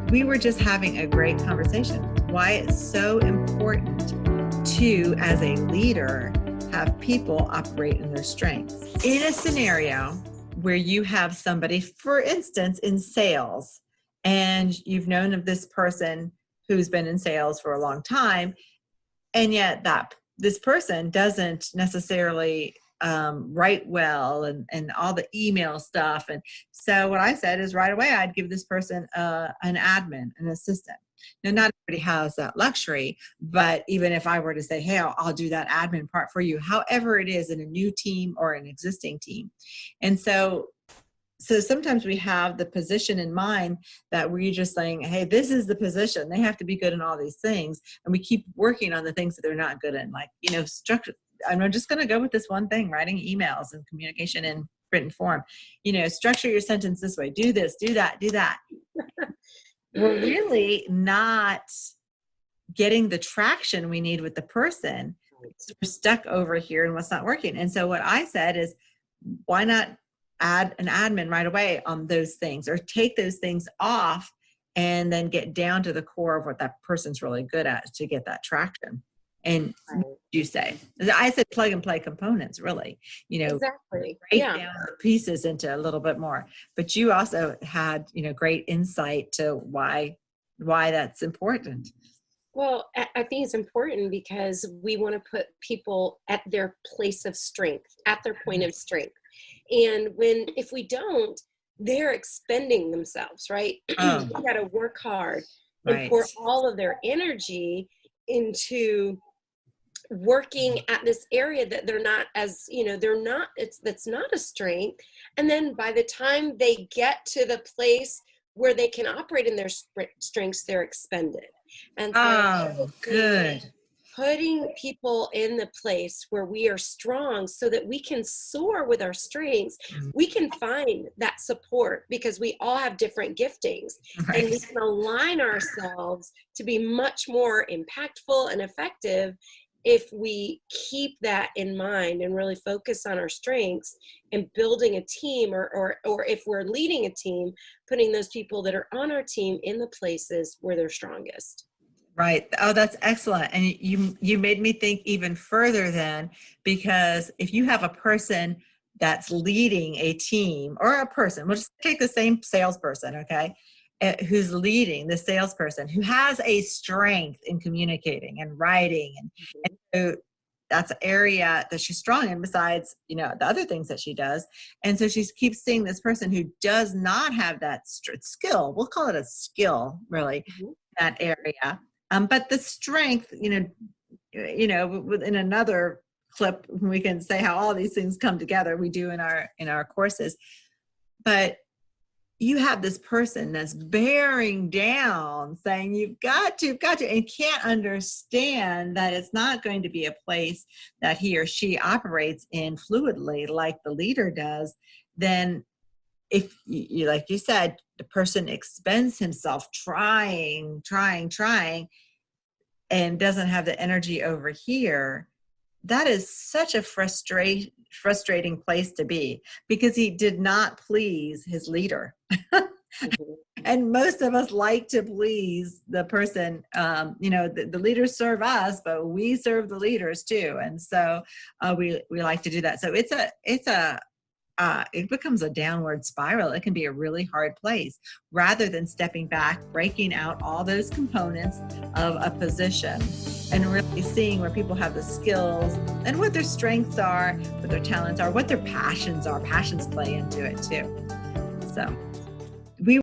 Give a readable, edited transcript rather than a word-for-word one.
we were just having a great conversation. Why it's so important to, as a leader, have people operate in their strengths. In a scenario where you have somebody, for instance, in sales, and you've known of this person who's been in sales for a long time, and yet this person doesn't necessarily write well and all the email stuff. And so what I said is right away, I'd give this person an admin, an assistant. Now, not everybody has that luxury, but even if I were to say, hey, I'll do that admin part for you, however it is in a new team or an existing team. And so sometimes we have the position in mind that we're just saying, hey, this is the position. They have to be good in all these things. And we keep working on the things that they're not good in, like, structure. I'm just going to go with this one thing, writing emails and communication in written form. Structure your sentence this way. Do this, do that, do that. We're really not getting the traction we need with the person. So we're stuck over here and what's not working. And so what I said is, why not add an admin right away on those things, or take those things off and then get down to the core of what that person's really good at to get that traction. And what did you say? I said plug and play components, really, exactly. Break down the pieces into a little bit more. But you also had, great insight to why that's important. Well, I think it's important because we want to put people at their place of strength, at their point of strength. And if we don't, they're expending themselves, right? They got to work hard and pour all of their energy into working at this area that they're not that's not a strength. And then by the time they get to the place where they can operate in their strengths, they're expended. And so good. Putting people in the place where we are strong so that we can soar with our strengths, we can find that support because we all have different giftings, and we can align ourselves to be much more impactful and effective if we keep that in mind and really focus on our strengths and building a team, or if we're leading a team, putting those people that are on our team in the places where they're strongest. Right. Oh, that's excellent. And you made me think even further then, because if you have a person that's leading a team, or a person, we'll just take the same salesperson, okay, who's leading the salesperson, who has a strength in communicating and writing. And so that's an area that she's strong in besides, the other things that she does. And so she keeps seeing this person who does not have that skill. We'll call it a skill, really, that area. But the strength, within another clip, we can say how all these things come together. We do in our courses. But you have this person that's bearing down, saying you've got to, and can't understand that it's not going to be a place that he or she operates in fluidly like the leader does. Then if you, like you said, the person expends himself trying, and doesn't have the energy over here, that is such a frustrating place to be, because he did not please his leader. And most of us like to please the person. The leaders serve us, but we serve the leaders too. And so we like to do that. So it becomes a downward spiral. It can be a really hard place, rather than stepping back, breaking out all those components of a position and really seeing where people have the skills and what their strengths are, what their talents are, what their passions are. Passions play into it too. So